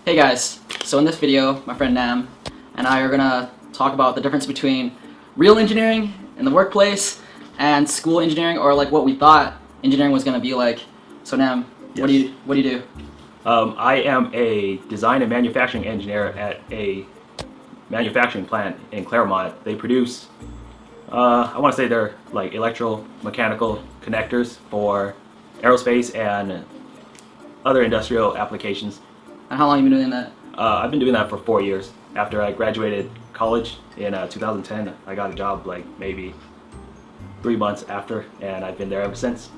Hey guys, so in this video, my friend Nam and I are gonna talk about the difference between real engineering in the workplace and school engineering, or like what we thought engineering was gonna be like. So Nam, Yes. what do you do? I am a design and manufacturing engineer at a manufacturing plant in Claremont. They produce, I want to say they're like electromechanical connectors for aerospace and other industrial applications. And how long have you been doing that? I've been doing that for 4 years. After I graduated college in 2010, I got a job like maybe 3 months after, and I've been there ever since.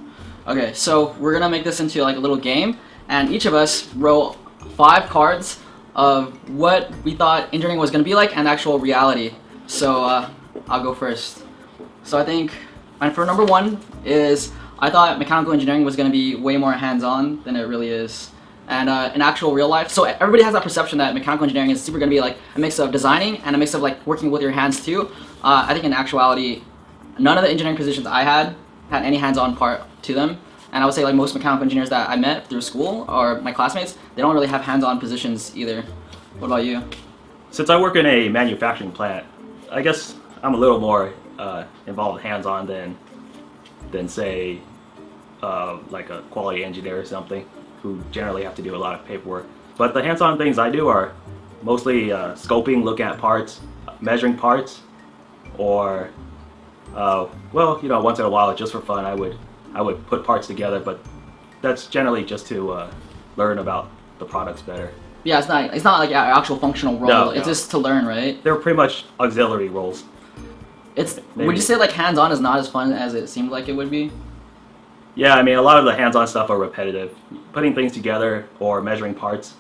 Okay, so we're gonna make this into like a little game, and each of us wrote 5 cards of what we thought engineering was gonna be like and actual reality. So I'll go first. So I think, and for number 1 is I thought mechanical engineering was gonna be way more hands-on than it really is. And in actual real life, so everybody has that perception that mechanical engineering is super going to be like a mix of designing and a mix of like working with your hands too. I think in actuality, none of the engineering positions I had any hands-on part to them. And I would say like most mechanical engineers that I met through school or my classmates, they don't really have hands-on positions either. What about you? Since I work in a manufacturing plant, I guess I'm a little more involved hands-on than say like a quality engineer or something, who generally have to do a lot of paperwork. But the hands-on things I do are mostly scoping, looking at parts, measuring parts, or well, you know, once in a while, just for fun, I would put parts together. But that's generally just to learn about the products better. Yeah, it's not like an actual functional role. No, it's no. just to learn, right? They're pretty much auxiliary roles. Would you say like hands-on is not as fun as it seemed like it would be? Yeah, I mean, a lot of the hands-on stuff are repetitive. Putting things together or measuring parts.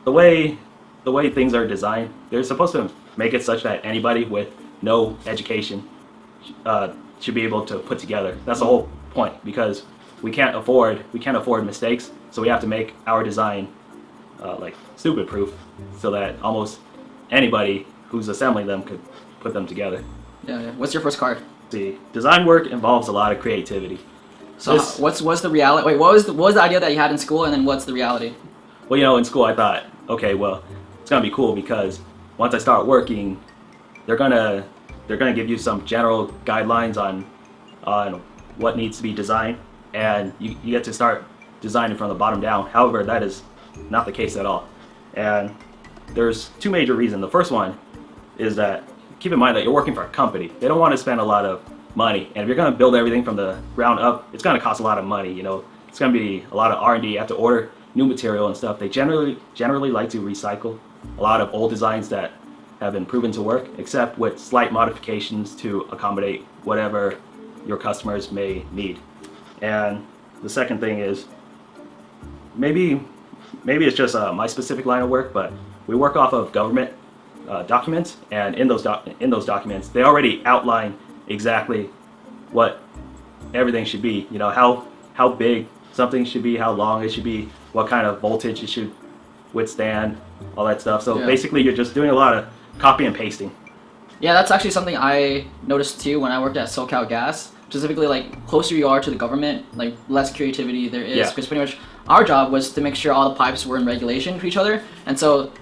The way things are designed, they're supposed to make it such that anybody with no education should be able to put together. That's the whole point, because we can't afford mistakes, so we have to make our design like stupid-proof, so that almost anybody who's assembling them could put them together. Yeah. What's your first card? See, design work involves a lot of creativity. So what's the reality? Wait, what was the idea that you had in school, and then what's the reality? Well, you know, in school I thought, okay, well, it's gonna be cool because once I start working, they're gonna give you some general guidelines on what needs to be designed, and you get to start designing from the bottom down. However, that is not the case at all. And there's 2 major reasons. The first one is that keep in mind that you're working for a company. They don't want to spend a lot of money, and if you're going to build everything from the ground up, it's going to cost a lot of money. You know, it's going to be a lot of R&D. You have to order new material and stuff. They generally like to recycle a lot of old designs that have been proven to work, except with slight modifications to accommodate whatever your customers may need. And the second thing is maybe it's just my specific line of work, but we work off of government documents, and in those documents they already outline exactly what everything should be. You know, how big something should be, how long it should be, what kind of voltage it should withstand, all that stuff. So basically you're just doing a lot of copy and pasting. Yeah, that's actually something I noticed too when I worked at SoCal Gas. Specifically, like, closer you are to the government, like, less creativity there is. Because pretty much our job was to make sure all the pipes were in regulation for each other. And so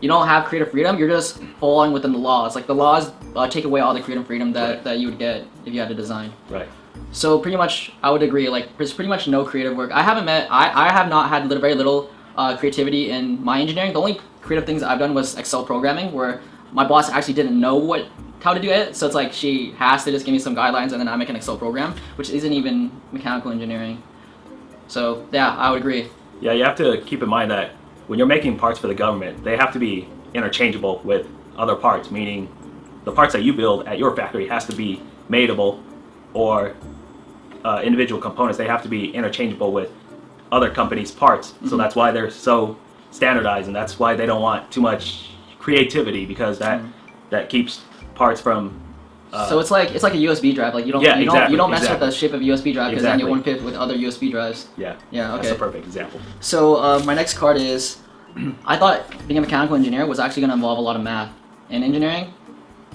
you don't have creative freedom, you're just following within the laws. Like, the laws take away all the creative freedom that you would get if you had to design. Right. So pretty much, I would agree, like, there's pretty much no creative work. I have not had very little creativity in my engineering. The only creative things I've done was Excel programming, where my boss actually didn't know how to do it. So it's like she has to just give me some guidelines and then I make an Excel program, which isn't even mechanical engineering. So yeah, I would agree. Yeah, you have to keep in mind that when you're making parts for the government, they have to be interchangeable with other parts, meaning the parts that you build at your factory has to be mateable, or individual components, they have to be interchangeable with other companies' parts. So that's why they're so standardized, and that's why they don't want too much creativity, because that keeps parts from so it's like a USB drive. Like you don't mess with the shape of a USB drive, because then you won't fit with other USB drives. Yeah. Yeah. Okay. That's a perfect example. So my next card is, I thought being a mechanical engineer was actually going to involve a lot of math. In engineering,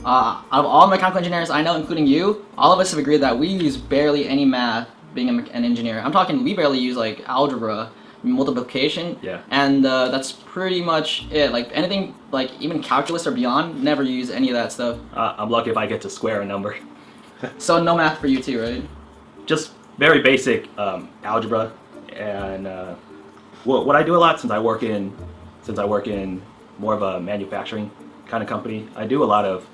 out of all mechanical engineers I know, including you, all of us have agreed that we use barely any math being an engineer. I'm talking, we barely use like algebra multiplication, Yeah. and that's pretty much it. Like anything, like even calculus or beyond, never use any of that stuff. I'm lucky if I get to square a number. So no math for you too, right? Just very basic algebra, and what I do a lot since I work in more of a manufacturing kind of company, I do a lot of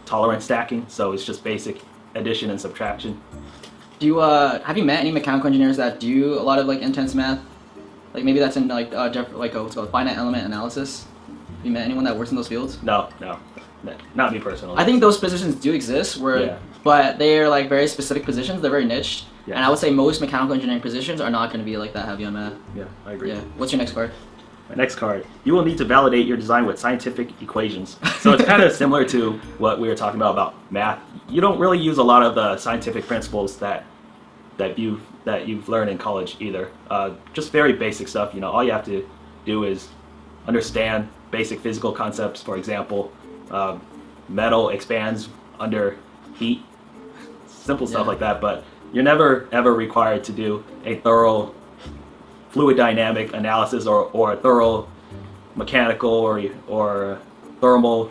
tolerance stacking. So it's just basic addition and subtraction. Do you have you met any mechanical engineers that do a lot of like intense math? Like maybe that's in like what's called finite element analysis. Have you met anyone that works in those fields? No, not me personally. I think those positions do exist, but they're like very specific positions. They're very niched, and I would say most mechanical engineering positions are not going to be like that heavy on math. Yeah, I agree. Yeah. What's your next card? My next card. You will need to validate your design with scientific equations. So it's kind of similar to what we were talking about math. You don't really use a lot of the scientific principles that you've learned in college either. Just very basic stuff. You know, all you have to do is understand basic physical concepts. For example, metal expands under heat. Simple stuff like that. But you're never ever required to do a thorough fluid dynamic analysis or a thorough mechanical or thermal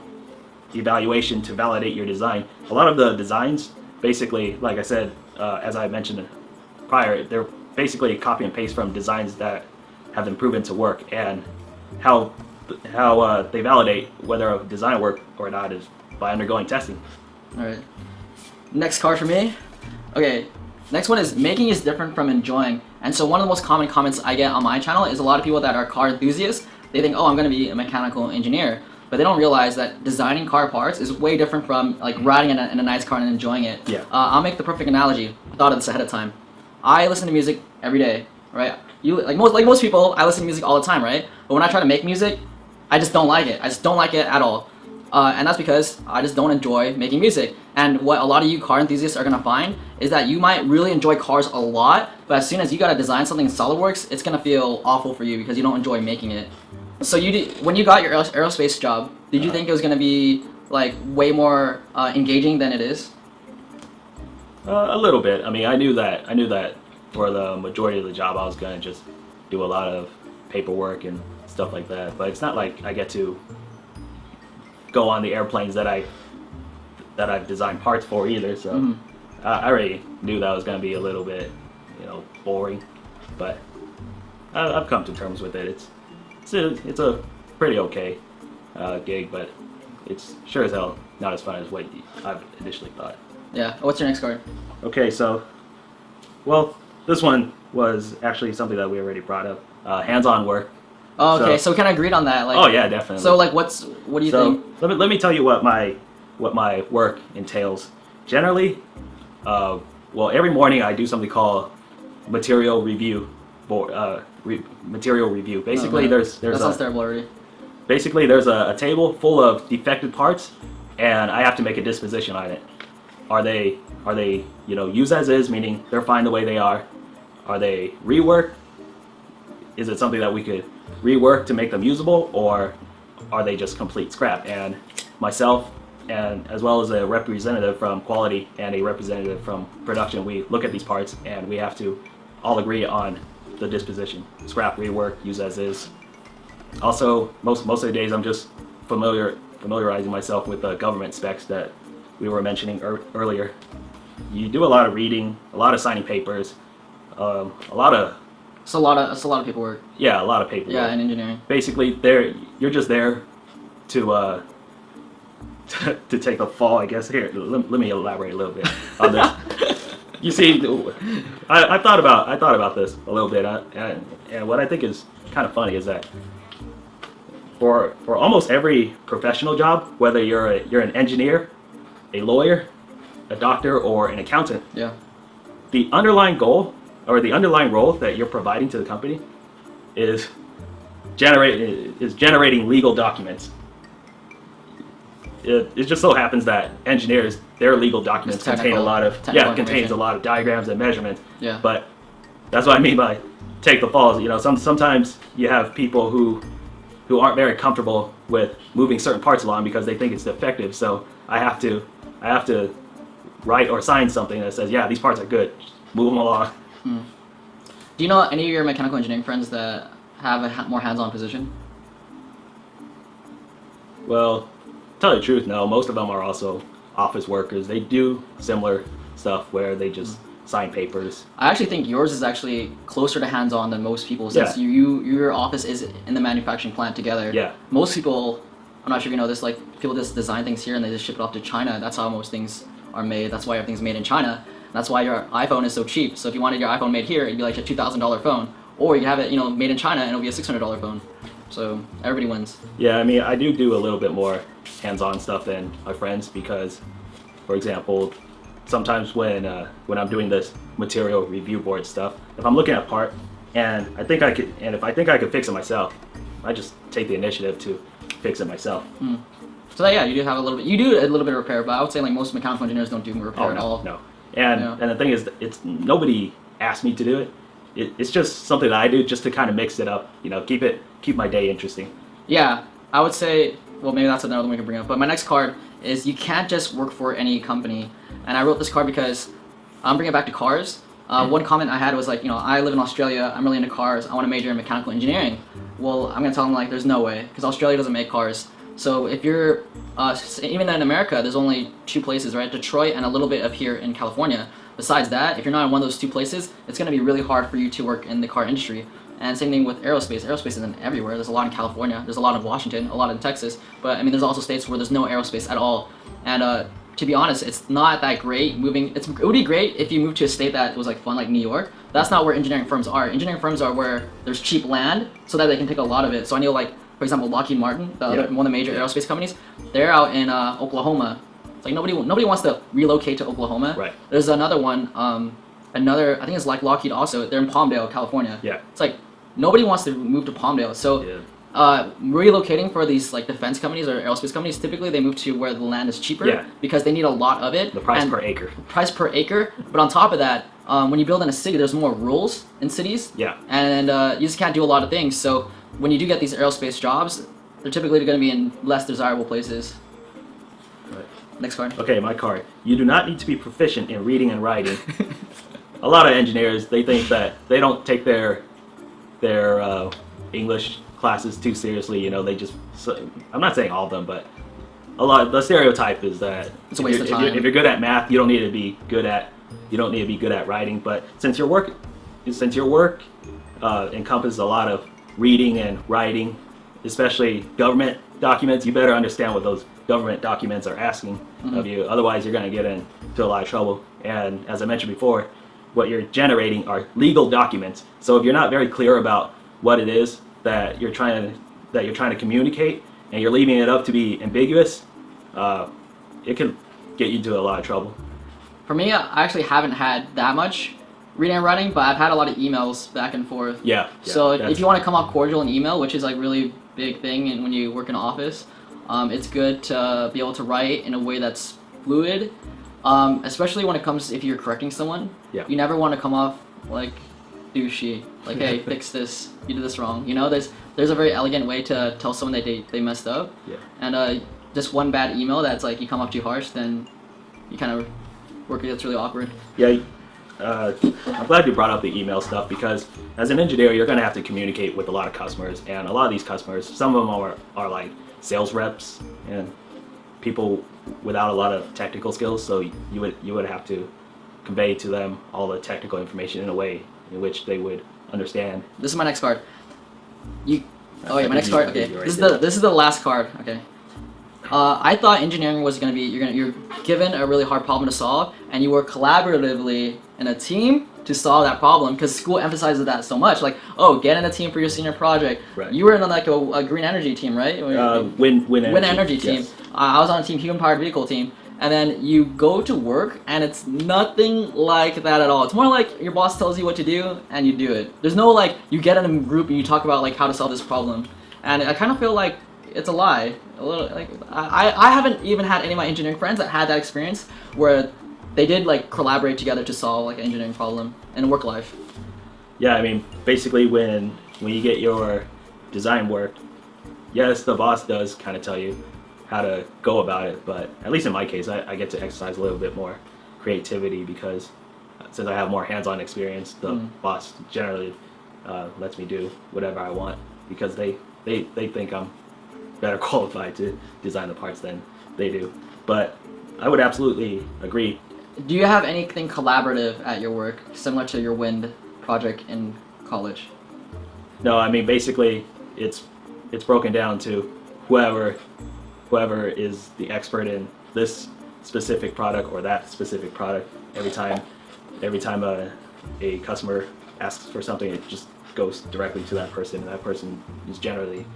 evaluation to validate your design. A lot of the designs, basically, like I said, as I mentioned prior, they're basically a copy and paste from designs that have been proven to work, and how they validate whether a design work or not is by undergoing testing. All right. Next card for me. Okay. Next one is making is different from enjoying. And so one of the most common comments I get on my channel is a lot of people that are car enthusiasts, they think, oh, I'm going to be a mechanical engineer. But they don't realize that designing car parts is way different from like riding in a nice car and enjoying it. Yeah. I'll make the perfect analogy. I thought of this ahead of time. I listen to music every day, right? Like most people, I listen to music all the time, right? But when I try to make music, I just don't like it. I just don't like it at all. And that's because I just don't enjoy making music. And what a lot of you car enthusiasts are going to find is that you might really enjoy cars a lot, but as soon as you got to design something in SolidWorks, it's going to feel awful for you because you don't enjoy making it. So when you got your aerospace job, did you think it was going to be like way more engaging than it is? A little bit. I mean, I knew that for the majority of the job I was going to just do a lot of paperwork and stuff like that. But it's not like I get to go on the airplanes that I've designed parts for either. So I already knew that was going to be a little bit, boring. But I've come to terms with it. It's a pretty okay gig, but it's sure as hell not as fun as what I've initially thought. Yeah. What's your next card? Okay, so, well, this one was actually something that we already brought up. Hands-on work. Oh, okay. So we kind of agreed on that. Like, oh yeah, definitely. So like, what do you think? Let me tell you what my work entails. Generally, well, every morning I do something called material review. Material review. Basically, there's that sounds terrible already. Basically, there's a table full of defective parts, and I have to make a disposition on it. Are they use as is, meaning they're fine the way they are? Are they rework? Is it something that we could rework to make them usable, or are they just complete scrap? And myself, and as well as a representative from quality and a representative from production, we look at these parts and we have to all agree on the disposition: scrap, rework, use as is. Also, most of the days I'm just familiarizing myself with the government specs that we were mentioning earlier. You do a lot of reading, a lot of signing papers, It's a lot of paperwork. Yeah, a lot of paperwork. Yeah, in engineering. Basically, you're just there to to take the fall, I guess. Here, let me elaborate a little bit on this. You see, I thought about this a little bit, and what I think is kind of funny is that for almost every professional job, whether you're an engineer, a lawyer, a doctor, or an accountant, yeah, the underlying goal or the underlying role that you're providing to the company is generating legal documents. It just so happens that engineers, their legal documents contains a lot of diagrams and measurements. Yeah. But that's what I mean by take the falls. Sometimes you have people who aren't very comfortable with moving certain parts along because they think it's defective. So I have to write or sign something that says, yeah, these parts are good. Just move them along. Do you know any of your mechanical engineering friends that have a more hands-on position? Well, to tell you the truth, no. Most of them are also office workers. They do similar stuff where they just sign papers. I actually think yours is actually closer to hands-on than most people, since your office is in the manufacturing plant together. Yeah. Most people, I'm not sure if you know this, like people just design things here and they just ship it off to China. That's how most things are made. That's why everything's made in China. That's why your iPhone is so cheap. So if you wanted your iPhone made here, it'd be like a $2,000 phone, or you can have it, you know, made in China and it'll be a $600 phone. So everybody wins. Yeah, I mean, I do a little bit more hands-on stuff than my friends because, for example, sometimes when I'm doing this material review board stuff, if I'm looking at a part and if I think I could fix it myself, I just take the initiative to fix it myself. So yeah, you do have a little bit. You do a little bit of repair, but I would say like most mechanical engineers don't do repair at all. No. And the thing is, it's nobody asked me to do it. It's just something that I do just to kind of mix it up. You know, keep my day interesting. Yeah, I would say. Well, maybe that's another one we can bring up. But my next card is you can't just work for any company. And I wrote this card because I'm bringing it back to cars. One comment I had was like, you know, I live in Australia. I'm really into cars. I want to major in mechanical engineering. Well, I'm gonna tell them like, there's no way, because Australia doesn't make cars. So if you're, even in America, there's only 2 places, right? Detroit and a little bit up here in California. Besides that, if you're not in one of those 2 places, it's going to be really hard for you to work in the car industry. And same thing with aerospace. Aerospace isn't everywhere. There's a lot in California. There's a lot in Washington, a lot in Texas. But I mean, there's also states where there's no aerospace at all. And to be honest, it's not that great moving. It would be great if you moved to a state that was like fun, like New York. That's not where engineering firms are. Engineering firms are where there's cheap land so that they can take a lot of it. So I know, like, for example, Lockheed Martin, one of the major aerospace companies, they're out in Oklahoma. It's like nobody wants to relocate to Oklahoma. Right. There's another one, I think it's like Lockheed also. They're in Palmdale, California. Yeah. It's like nobody wants to move to Palmdale. So relocating for these like defense companies or aerospace companies, typically they move to where the land is cheaper because they need a lot of it. The price per acre. Price per acre. But on top of that, when you build in a city, there's more rules in cities. Yeah. And you just can't do a lot of things. So when you do get these aerospace jobs, they're typically going to be in less desirable places. Right. Next card. Okay, my card. You do not need to be proficient in reading and writing. A lot of engineers, they think that they don't take their English classes too seriously. You know, they just. I'm not saying all of them, but a lot. The stereotype is that it's a waste of time. If you're good at math, you don't need to be good at writing. But since your work encompasses a lot of reading and writing, especially government documents, you better understand what those government documents are asking of you. Otherwise, you're going to get into a lot of trouble. And as I mentioned before, what you're generating are legal documents. So if you're not very clear about what it is that you're trying to communicate, and you're leaving it up to be ambiguous, it can get you into a lot of trouble. For me, I actually haven't had that much reading and writing, but I've had a lot of emails back and forth. Yeah. So if you want to come off cordial in email, which is like really big thing, and when you work in an office, it's good to be able to write in a way that's fluid, especially when it comes if you're correcting someone. Yeah. You never want to come off like douchey, like, hey, fix this, you did this wrong. You know, there's a very elegant way to tell someone that they messed up. Yeah. And just one bad email that's like you come off too harsh, then you kind of work gets really awkward. Yeah. I'm glad you brought up the email stuff, because as an engineer, you're going to have to communicate with a lot of customers, and a lot of these customers, some of them are like sales reps and people without a lot of technical skills. So you would have to convey to them all the technical information in a way in which they would understand. This is my next card. My next card. Okay, this is the last card. Okay. I thought engineering was gonna be you're given a really hard problem to solve, and you work collaboratively in a team to solve that problem, because school emphasizes that so much. Like, oh, get in a team for your senior project. Right. You were in like a green energy team, right? Wind energy team. Yes. I was on a team, human powered vehicle team. And then you go to work, and it's nothing like that at all. It's more like your boss tells you what to do, and you do it. There's no like, you get in a group and you talk about like how to solve this problem. And I kind of feel like it's a lie. A little like I haven't even had any of my engineering friends that had that experience where they did like collaborate together to solve like an engineering problem in work life. Yeah, I mean, basically when you get your design work, yes, the boss does kind of tell you how to go about it, but at least in my case, I get to exercise a little bit more creativity, because since I have more hands-on experience, the boss generally lets me do whatever I want because they think I'm better qualified to design the parts than they do. But I would absolutely agree. Do you have anything collaborative at your work, similar to your wind project in college? No, I mean basically it's broken down to whoever is the expert in this specific product or that specific product. Every time a customer asks for something, it just goes directly to that person, and that person is generally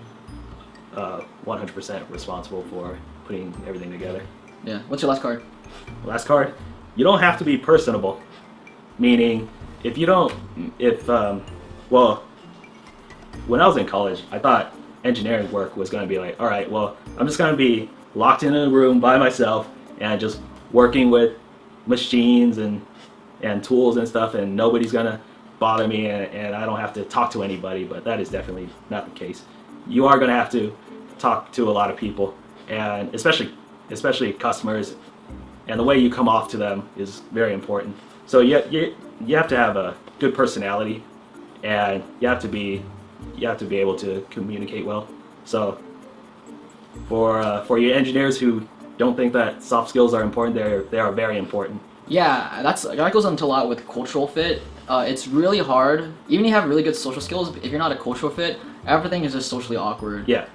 100% responsible for putting everything together. Yeah. What's your last card? Last card. You don't have to be personable. Meaning, well, when I was in college, I thought engineering work was going to be like, all right, well, I'm just going to be locked in a room by myself and just working with machines and tools and stuff, and nobody's going to bother me, and I don't have to talk to anybody. But that is definitely not the case. You are going to have to talk to a lot of people, and especially customers, and the way you come off to them is very important. So you have to have a good personality, and you have to be able to communicate well. So for you engineers who don't think that soft skills are important, they are very important. Yeah, that goes into a lot with cultural fit. It's really hard, even if you have really good social skills, if you're not a cultural fit, everything is just socially awkward. Yeah.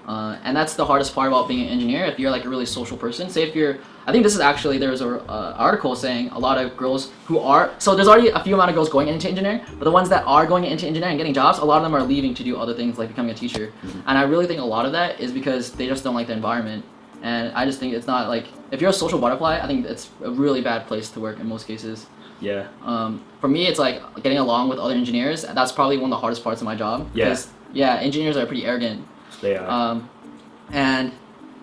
And that's the hardest part about being an engineer. If you're like a really social person, say if you're, I think this is actually, there's a article saying a lot of girls who are, so there's already a few amount of girls going into engineering, but the ones that are going into engineering and getting jobs, a lot of them are leaving to do other things like becoming a teacher. And I really think a lot of that is because they just don't like the environment. And I just think it's not like, if you're a social butterfly, I think it's a really bad place to work in most cases. Yeah. For me, it's like getting along with other engineers. That's probably one of the hardest parts of my job. Because, yeah, engineers are pretty arrogant. They are. And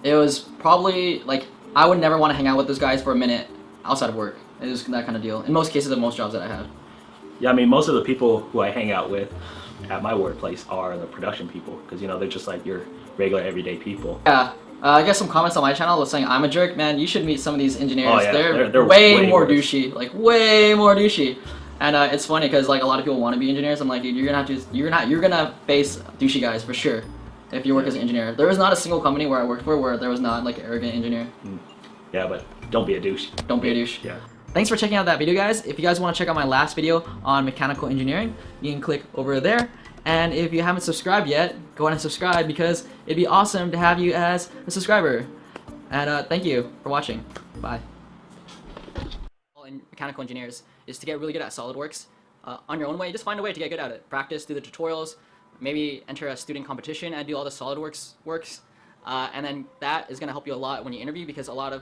it was probably like I would never want to hang out with those guys for a minute outside of work. It was that kind of deal. In most cases, of most jobs that I have. Yeah, I mean, most of the people who I hang out with at my workplace are the production people, because they're just like your regular everyday people. Yeah. I get some comments on my channel saying I'm a jerk. Man, you should meet some of these engineers. Oh, yeah. They're way more worse. douchey, like way more douchey. And it's funny because like a lot of people want to be engineers. I'm like, dude, you're gonna face douchey guys for sure if you work as an engineer. There was not a single company where I worked for where there was not like an arrogant engineer. Yeah, but don't be a douche. Don't be a douche. Yeah. Thanks for checking out that video, guys. If you guys want to check out my last video on mechanical engineering, you can click over there. And if you haven't subscribed yet, go ahead and subscribe because it'd be awesome to have you as a subscriber. And thank you for watching. Bye. In mechanical engineers is to get really good at SolidWorks on your own way. Just find a way to get good at it. Practice, do the tutorials, maybe enter a student competition and do all the SolidWorks works. And then that is going to help you a lot when you interview because a lot of